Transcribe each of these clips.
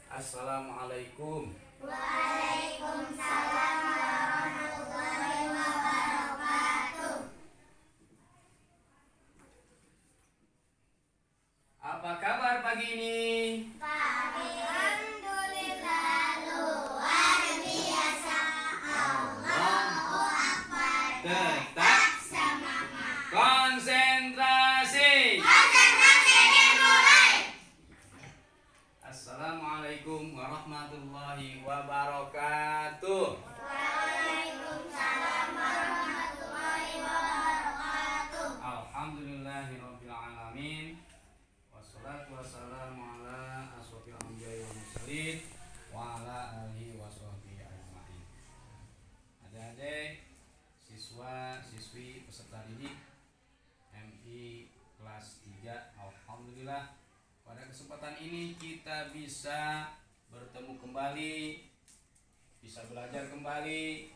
Assalamualaikum. Waalaikumsalam warahmatullahi wabarakatuh. Apa kabar pagi ini? Alhamdulillah luar biasa. Allahu Akbar. Tetap Semangat. konsentrasi. Konsentrasi dimulai. Assalamualaikum warahmatullahi wabarakatuh. Waalaikumsalam warahmatullahi wabarakatuh. Alhamdulillahirabbil alamin. Wassalatu wassalamu ala asrofil anbiya'i wal mursalin wa ala alihi washabbihi ajmain. Adik-adik, siswa, siswi, peserta didik MI kelas 3, alhamdulillah pada kesempatan ini kita bisa bertemu kembali, bisa belajar kembali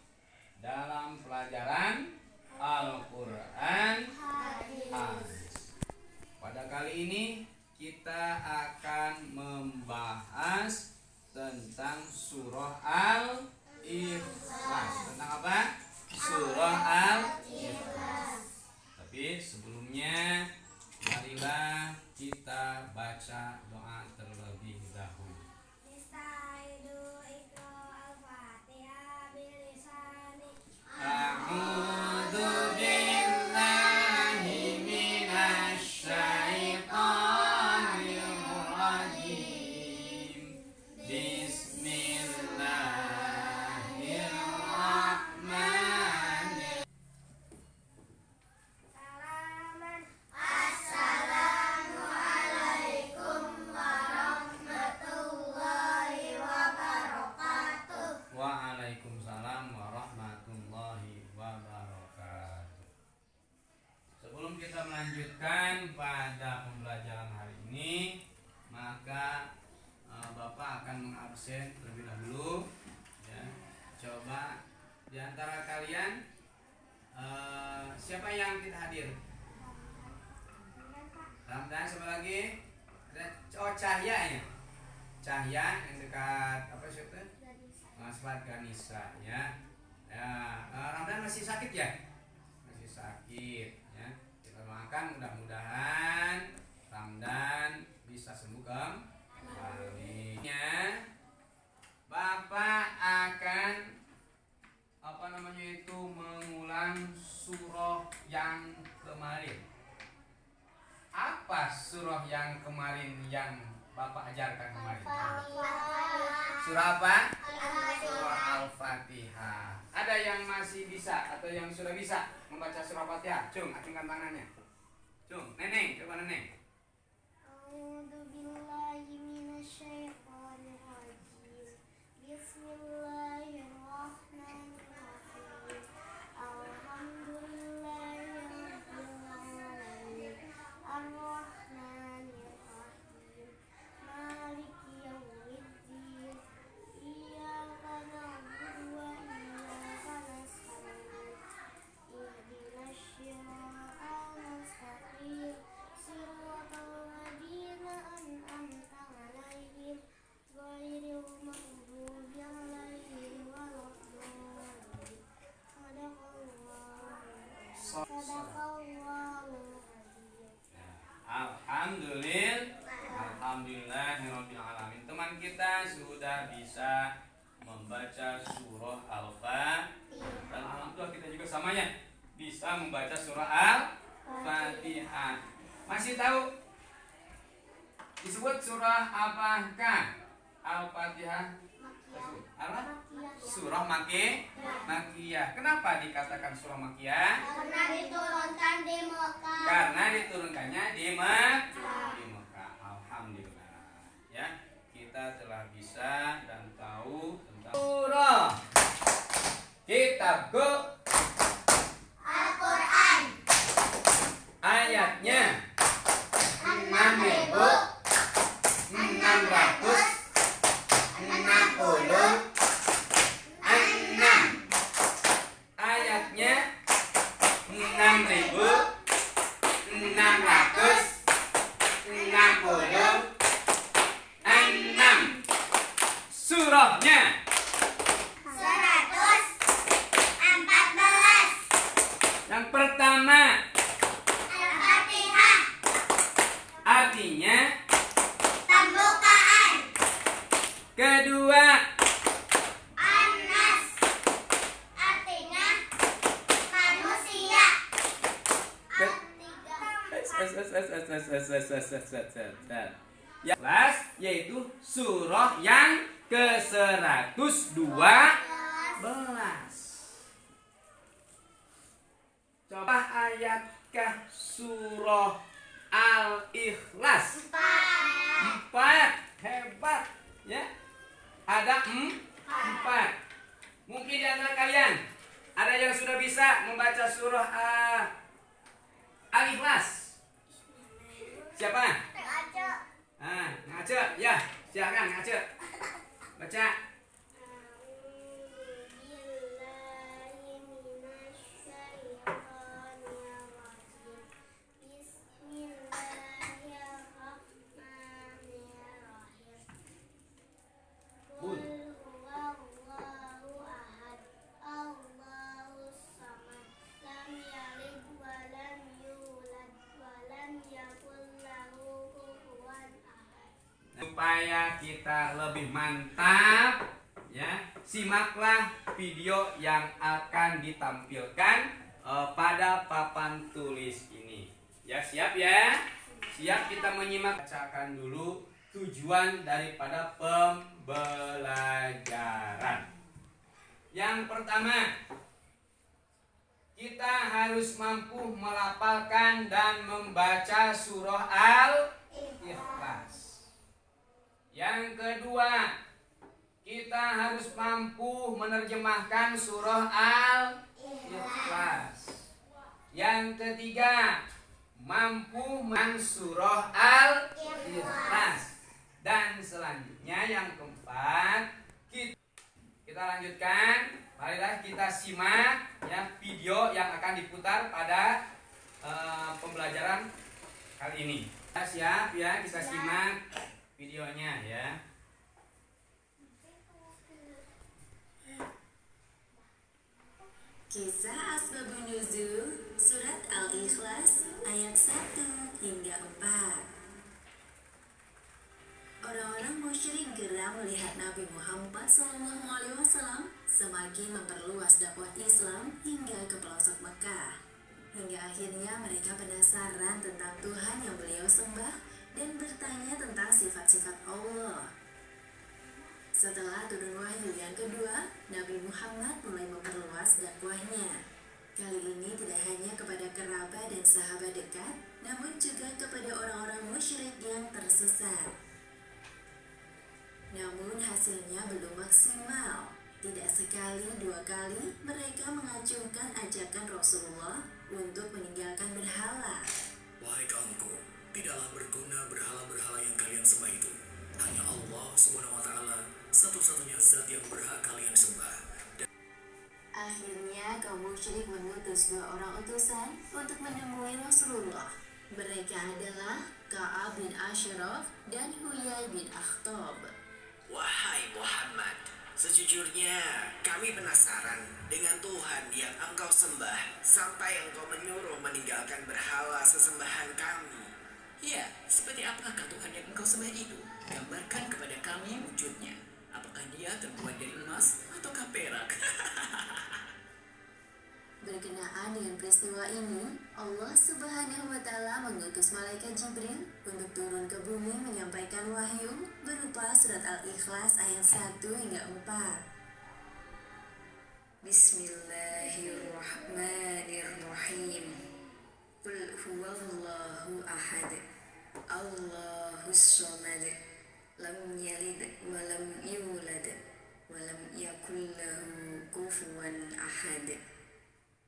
dalam pelajaran Al-Quran Hadis. Pada kali ini kita akan membahas tentang surah Al-Ikhlas. Tentang apa? Surah Al-Ikhlas. Tapi sebelumnya marilah kita baca doa terlebih dahulu. Nasta'inu iqra al-Fatihah bilisani. A'udzu billahi minasy syaithanir rajim. Bismillahirrahmanirrahim. Salaman. Assalamualaikum warahmatullahi wabarakatuh. Waalaikumsalam warahmatullahi wabarakatuh. Sebelum kita melanjutkan pada pembelajaran hari ini, maka Bapak akan mengabsen terlebih dahulu. Ya. Coba di antara kalian siapa yang tidak hadir? Ramdan, siapa lagi? Oh, Cahya ya. Cahya yang dekat apa siapa? Mas Ganisa ya. Ya, Ramdan masih sakit ya? Masih sakit ya. Kita doakan mudah-mudahan Ramdan bisa sembuh kembali. Ya. Bapak akan mengulang surah yang kemarin. Apa surah yang kemarin yang Bapak ajarkan kemarin? Surah apa? Surah Al-Fatihah. Ada yang masih bisa atau yang sudah bisa membaca surah Al-Fatihah? Cung, acungkan tangannya. Cung, Neneng, coba Neneng. A'udzu billahi minasyaitonir rajim. Bismillahirrahmanirrahim. Alhamdulillahirabbil alamin. Arrahmanirrahim. Maliki yaumiddin. Iyyaka na'budu wa iyyaka nasta'in. Ihdinas siratal mustaqim. Siratal ladzina an'amta 'alaihim ghairil maghdubi 'alaihim waladdallin. Sadaqallahul azim. Alhamdulillahirabbil alamin. Teman kita sudah bisa membaca surah Al-Fatihah dan alhamdulillah kita juga samanya bisa membaca surah Al-Fatihah. Masih tahu disebut surah apakah? Al-Fatihah apa? Surah Makkiyah. Kenapa dikatakan surah Makkiyah? Karena diturunkan di Mekah. Karena diturunkannya di Mekah. Alhamdulillah. Ya, kita telah bisa dan tahu tentang surah kitabku Al-Quran. ayatnya 6.666. Ayatnya 6.666. surahnya? 114. Yang pertama, Al-Fatihah. artinya. Pembukaan. Kedua, An-Nas. Artinya manusia. yang kelas yaitu surah yang ke-112. Coba ayatkah surah Al-Ikhlas? 4. Hebat ya. Ada 4. Mungkin di antara kalian ada yang sudah bisa membaca surah Al-Ikhlas. Siapa? Ngaca. Ya, silakan ngaca. Baca. Bun. Supaya kita lebih mantap ya, simaklah video yang akan ditampilkan pada papan tulis ini. Ya, siap ya? Siap kita menyimak. Bacakan dulu tujuan daripada pembelajaran. Yang pertama, kita harus mampu melafalkan dan membaca surah Al-Ikhlas. Yang kedua, kita harus mampu menerjemahkan surah Al-Ikhlas. Yang ketiga, mampu surah Al-Ikhlas. Dan selanjutnya yang keempat, kita lanjutkan. Marilah kita simak ya video yang akan diputar pada pembelajaran kali ini. Siap ya, kita simak videonya ya. Kisah Asbabun Nuzul Surat Al-Ikhlas ayat 1 hingga 4. Orang-orang musyrik geram melihat Nabi Muhammad SAW semakin memperluas dakwah Islam hingga ke pelosok Mekah. Hingga akhirnya mereka penasaran tentang Tuhan yang beliau sembah dan bertanya tentang sifat-sifat Allah. Setelah turun wahyu yang kedua, Nabi Muhammad mulai memperluas dakwahnya. Kali ini tidak hanya kepada kerabat dan sahabat dekat, namun juga kepada orang-orang musyrik yang tersesat. Namun hasilnya belum maksimal. Tidak sekali, dua kali mereka mengacungkan ajakan Rasulullah untuk meninggalkan berhala. Wahai kaumku, tidaklah berguna berhala-berhala yang kalian sembah itu. Hanya Allah SWT, satu-satunya zat yang berhak kalian sembah. Akhirnya kaum musyrik mengutus 2 orang utusan untuk menemui Rasulullah. Mereka adalah Ka'ab bin Ashraf dan Huyai bin Akhtab. Wahai Muhammad, sejujurnya kami penasaran dengan Tuhan yang engkau sembah sampai engkau menyuruh meninggalkan berhala sesembahan kami. Ya, seperti apakah Tuhan yang engkau sembah itu? Gambarkan kepada kami wujudnya. Apakah dia terbuat dari emas ataukah perak? Berkenaan dengan peristiwa ini, Allah Subhanahu wa Ta'ala mengutus malaikat Jibril untuk turun ke bumi menyampaikan wahyu berupa surat Al-Ikhlas ayat 1 hingga 4. Bismillahirrahmanirrahim. Qul huwallahu ahad. Allahus samad. Lam yalid wa lam yulad wa lam yakul lahu kufuwan ahad.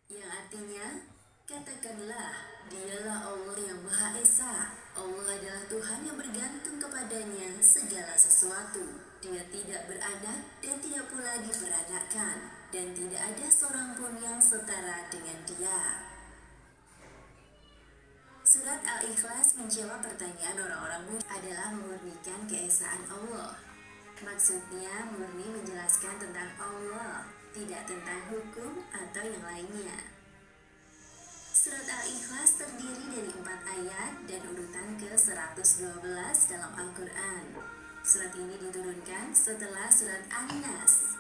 Yang artinya, katakanlah, dialah Allah yang Maha Esa. Allah adalah Tuhan yang bergantung kepadanya segala sesuatu. Dia tidak beranak dan tidak pula diperanakkan, dan tidak ada seorang pun yang setara dengan Dia. Surat Al-Ikhlas menjawab pertanyaan orang-orang musyrik adalah memurnikan keesaan Allah. Maksudnya murni menjelaskan tentang Allah, tidak tentang hukum atau yang lainnya. Surat Al-Ikhlas terdiri dari 4 ayat dan urutan ke-112 dalam Al-Quran. Surat ini diturunkan setelah surat An-Nas.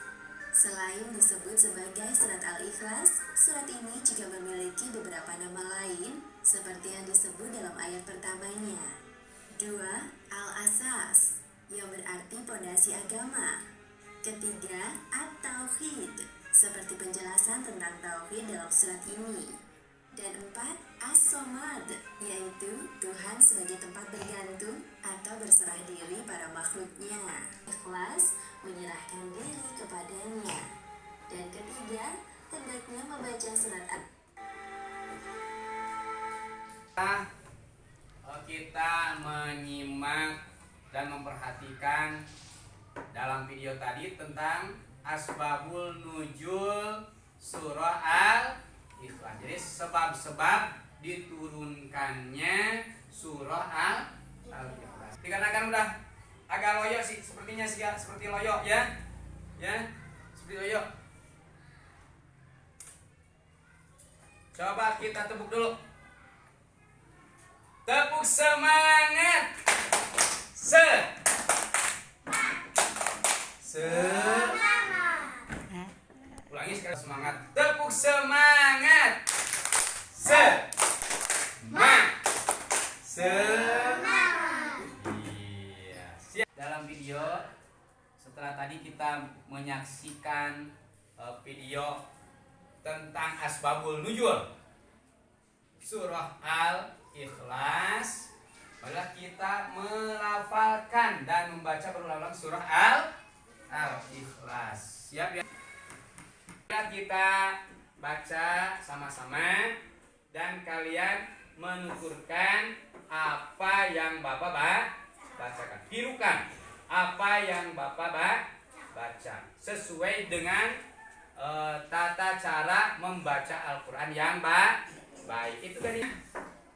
Selain disebut sebagai surat Al-Ikhlas, surat ini juga memiliki beberapa nama lain seperti yang disebut dalam ayat pertamanya. 2. Al-Asas, yang berarti pondasi agama. Ketiga, At-Tauhid, seperti penjelasan tentang Tauhid dalam surat ini. Dan 4, As-Somad, yaitu Tuhan sebagai tempat bergantung atau berserah diri pada makhluknya. Ikhlas, menyerahkan diri kepadanya. Dan ketiga, hendaknya membaca surat kita menyimak dan memperhatikan dalam video tadi tentang asbabul nuzul surah Al-Ikhlas. Jadi sebab-sebab diturunkannya surah Al-Ikhlas. Dikarenakan udah agak loyo sih, sepertinya sih ya, seperti loyo ya. Ya, seperti loyo. Coba kita tepuk dulu. Tepuk semangat. Ulangi sekali, semangat. Tepuk semangat. Iya. Siap. Dalam video setelah tadi kita menyaksikan video tentang asbabul nuzul surah Al-Ikhlas, adalah kita melafalkan dan membaca berulang-ulang surah Al-Ikhlas. Siap ya? Kita baca sama-sama dan kalian menuturkan apa yang Bapak bacakan. Tirukan apa yang Bapak baca sesuai dengan tata cara membaca Al-Quran yang baik. Itu tadi.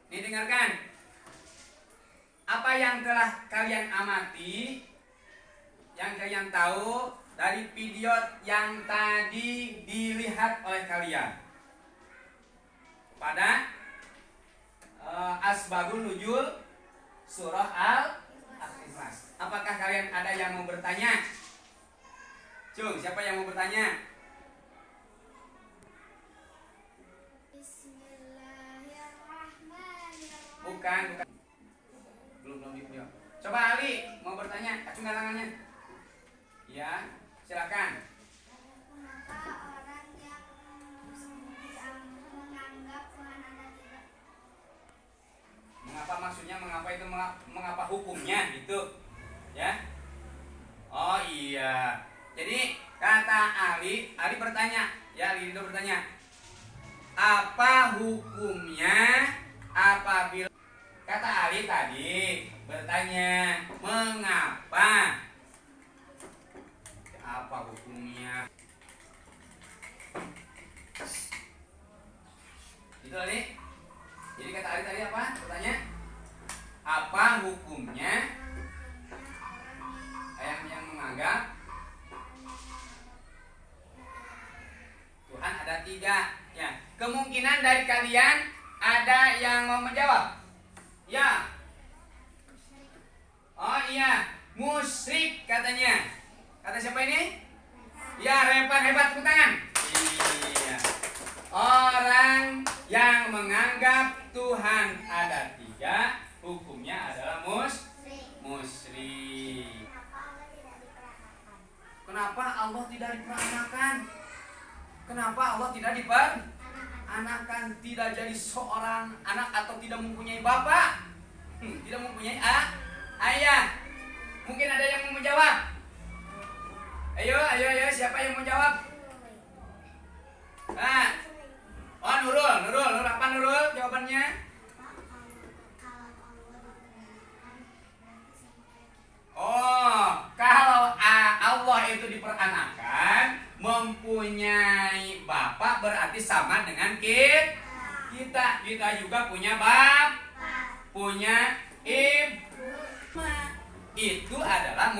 Didengarkan. Apa yang telah kalian amati, yang kalian tahu dari video yang tadi dilihat oleh kalian pada asbabun nuzul surah Al-Ikhlas. Apakah kalian ada yang mau bertanya? Cung, siapa yang mau bertanya? Bukan. Belum di video. Coba Ali mau bertanya, acungkan tangannya. Ya, silakan. Kenapa orang yang menganggap Tuhan ada tiga? Mengapa maksudnya, mengapa itu, mengapa hukumnya gitu? Ya. Oh iya. Jadi kata Ali bertanya, ya Ali itu bertanya. Apa hukumnya apabila, kata Ali tadi bertanya, mengapa? Apa hukumnya? Itu Ali. Jadi kata Ali tadi apa? Bertanya, apa hukumnya yang menganggap Tuhan ada tiga? Ya, kemungkinan dari kalian ada yang mau menjawab. Ya. Oh iya, musyrik katanya. Kata siapa ini? Ya, Repan, hebat, tepuk tangan. Iya. Orang yang menganggap Tuhan ada tiga, hukumnya adalah musyrik. Kenapa Allah tidak diperanakan? Kenapa Allah tidak diperanakan? Tidak jadi seorang anak atau tidak mempunyai bapak? Tidak mempunyai ayah. Mungkin ada yang mau menjawab. Ayo, siapa yang mau jawab? Oh, Nurul, apa Nurul jawabannya? Oh, kalau Allah itu diperanakan, mempunyai bapak berarti sama dengan kita. Kita juga punya punya ibu. Itu adalah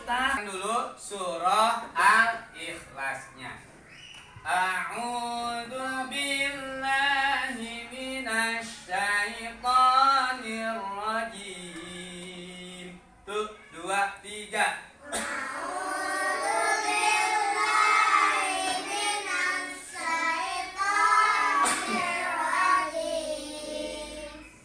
kita dulu surah Al-Ikhlasnya. A'udzu billahi minasy syaithanir rajim. Tuh, 2, 3.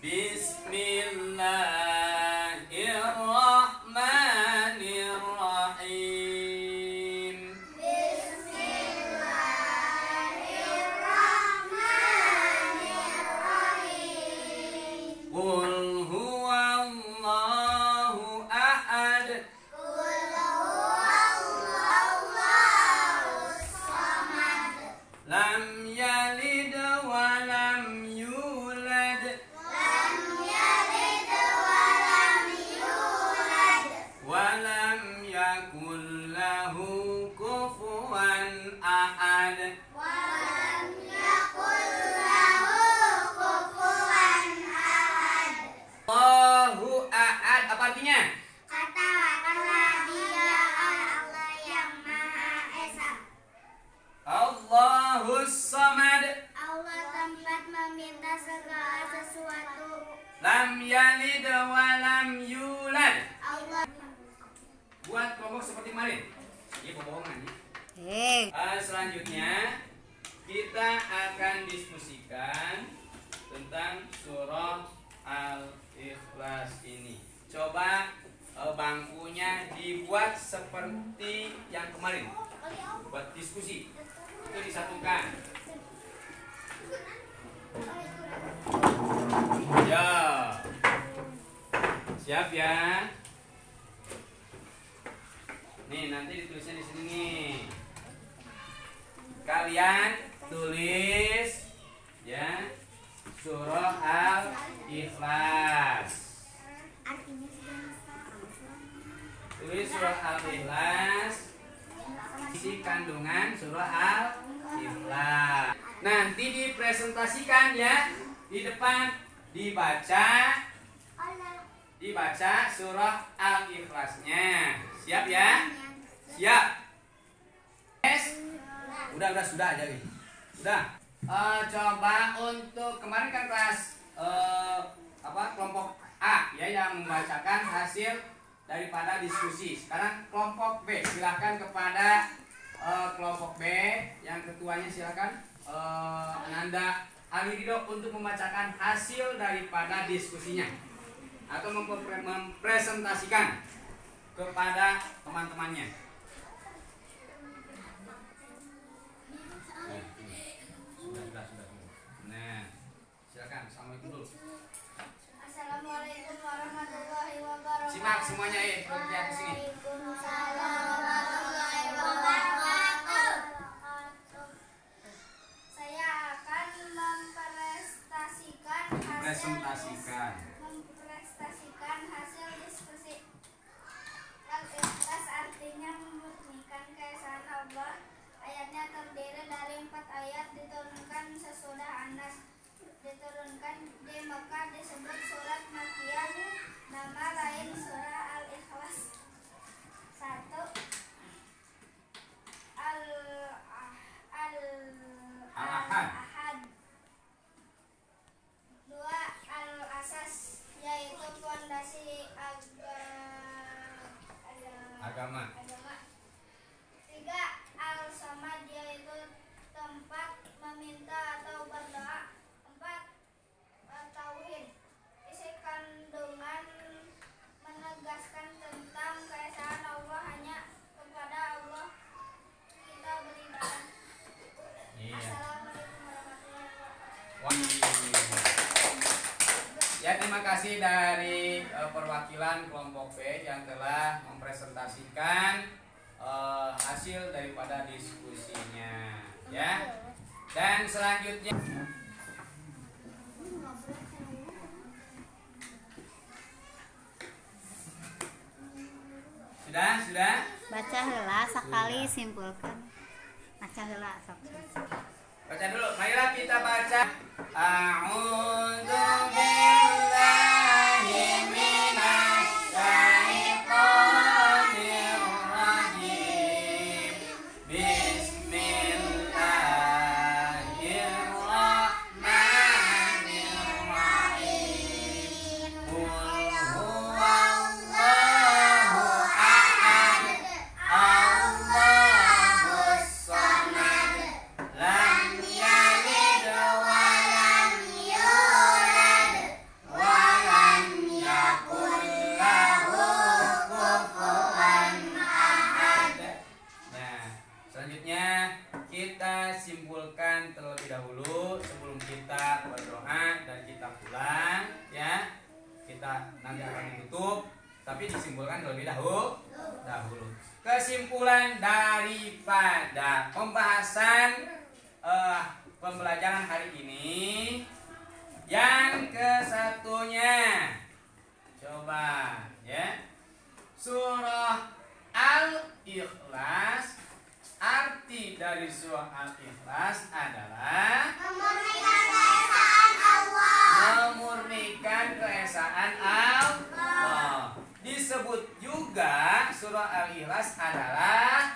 Bismillahirrahmanirrahim. Qul huwallahu ahad. Lam yalid wa lam yulad. Wa lam yakul lahu kufuwan ahad. Allahu ahad. Apa artinya? Katakanlah dia Allah yang Maha Esa. Allahus samad. Allah tempat meminta segala sesuatu. Lam yalid wa lam yulad. Allah Buat kelompok seperti kemarin. Ini pembohongan ya. Selanjutnya kita akan diskusikan tentang surah Al-Ikhlas ini. Coba bangkunya dibuat seperti yang kemarin. Buat diskusi. Itu disatukan. Ya. Siap ya? Nih, nanti ditulisnya di sini nih. Kalian tulis ya surah Al-Ikhlas. artinya sudah sama. Tulis surah Al-Ikhlas. Isi kandungan surah Al-Ikhlas. Nanti dipresentasikan ya di depan, dibaca surah Al-Ikhlasnya. Siap ya? Siap. Yes. Udah sudah aja nih. Udah. Coba untuk kemarin kan kelas kelompok A ya yang membacakan hasil daripada diskusi. Sekarang kelompok B, silahkan kepada kelompok B yang ketuanya silahkan Ananda Ali Ridho untuk membacakan hasil daripada diskusinya atau mempresentasikan kepada teman-temannya. Sudah. Nah, silakan. Assalamualaikum dulu. Assalamualaikum warahmatullahi wabarakatuh. Simak semuanya lihat ke sini. Waalaikumsalam warahmatullahi wabarakatuh. Saya akan mempresentasikan hasil diskusi. Al-Ikhlas artinya memurnikan keesaan Allah. Ayatnya terdiri dari 4 ayat, diturunkan sesudah An-Nas. Diturunkan di Mekah, disebut surat Makkiyah. Nama lain surah Al-Ikhlas. 1. Al-Ahad. 2. Al-Asas, yaitu fondasi Agama. 3. Al-Samad, yaitu tempat meminta atau berdoa. 4. Tauhid, isi kandungan menegaskan tentang keesaan Allah, hanya kepada Allah kita beribadah. Iya. Assalamualaikum warahmatullahi wabarakatuh. Wah. Ya, terima kasih dari perwakilan kelompok B yang telah mempresentasikan hasil daripada diskusinya ya. Dan selanjutnya sudah Baca heula sakali simpulkan. Baca heula sok. baca dulu. Marilah kita baca. A'udzu billahi minasy syaithanir dibacakan terlebih dahulu. Kesimpulan daripada pembahasan pembelajaran hari ini yang kesatunya, coba ya, surah Al-Ikhlas. Arti dari surah Al-Ikhlas adalah memurnikan keesaan Allah. Disebut juga surah Al-Ikhlas adalah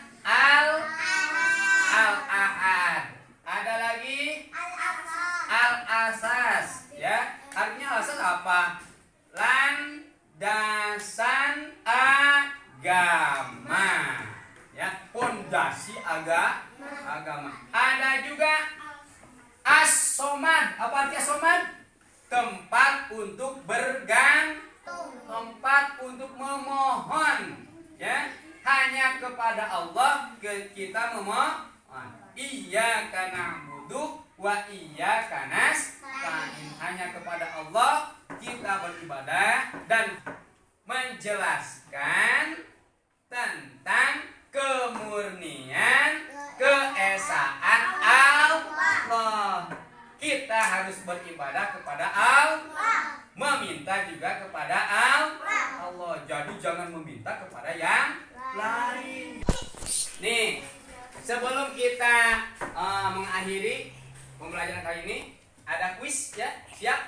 Al-Ahad. Ada lagi Al-Asas, ya. Artinya asas apa? Landasan agama, ya, pondasi agama. Ada juga As-Somad. Apa artinya Somad? Tempat untuk bergantung, tempat untuk memohon, ya. Hanya kepada Allah kita memohon. Iyyaka na'budu wa iyyaka nasta'in. Hanya kepada Allah kita beribadah dan menjelaskan tentang kemurnian keesaan Allah. Kita harus beribadah kepada Allah, meminta juga kepada Allah. Jadi jangan meminta kepada yang lain. Nih, sebelum kita mengakhiri pembelajaran kali ini, ada kuis ya. Siap?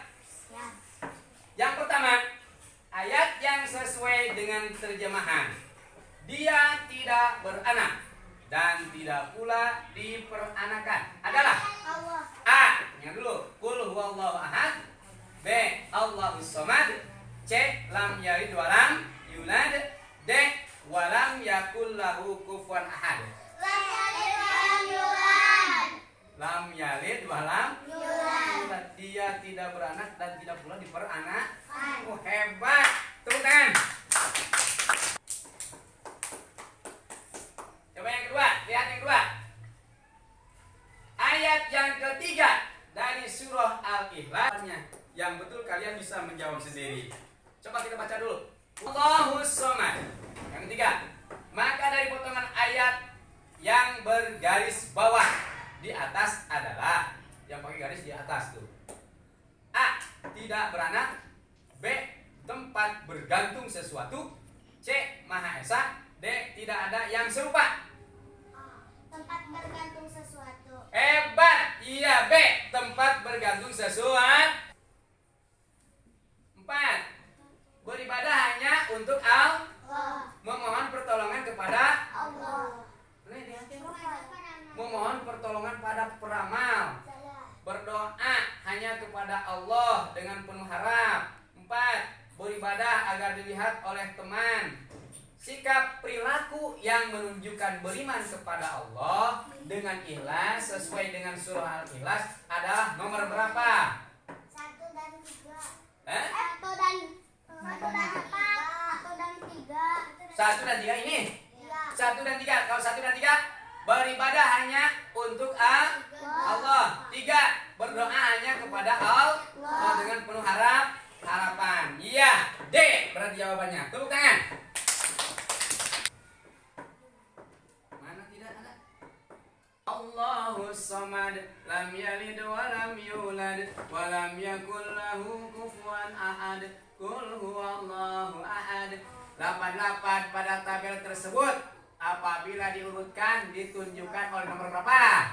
Yang pertama, ayat yang sesuai dengan terjemahan. Dia tidak beranak dan tidak pula diperanakan adalah A. Yang dulu, qul huwallahu ahad. B. Allahus somad. C. Lam yalid wa lam yulad. D. Wa lam yakul lahu kufuwan ahad. Lam yalid wa lam yulad. Dia tidak beranak dan tidak pula diperanak. Hebat. Tepuk tangan. Coba yang kedua, lihat yang kedua. Ayat yang ketiga dari surah Al-Ikhlas. Yang betul kalian bisa menjawab sendiri. Coba kita baca dulu. Allahus somad. Yang ketiga. Maka dari potongan ayat yang bergaris bawah di atas adalah, yang pakai garis di atas tuh. A. Tidak beranak. B. Tempat bergantung sesuatu. C. Maha Esa. D. Tidak ada yang serupa. Tempat bergantung sesuatu. Hebat. Iya, B. Tempat bergantung sesuatu. 4. Beribadah hanya untuk Allah. Memohon pertolongan kepada Allah. Memohon pertolongan pada peramal. Berdoa hanya kepada Allah dengan penuh harap. 4. Beribadah agar dilihat oleh teman. Sikap perilaku yang menunjukkan beriman kepada Allah dengan ikhlas sesuai dengan surah Al-Ikhlas adalah nomor berapa? 1 dan 3. 1 dan 3 ini? 1 dan 3. Kalau 1 dan 3, beribadah hanya untuk Allah. 3, berdoa hanya kepada Allah dengan penuh harapan. Iya, D berarti jawabannya. Tepuk tangan. Mana tidak ada? Allahus somad, lam yalid wa lam yulad wa lam yakul lahu kufuwan ahad. Qul huwallahu ahad. 88 pada tabel tersebut apabila diurutkan ditunjukkan oleh nomor berapa?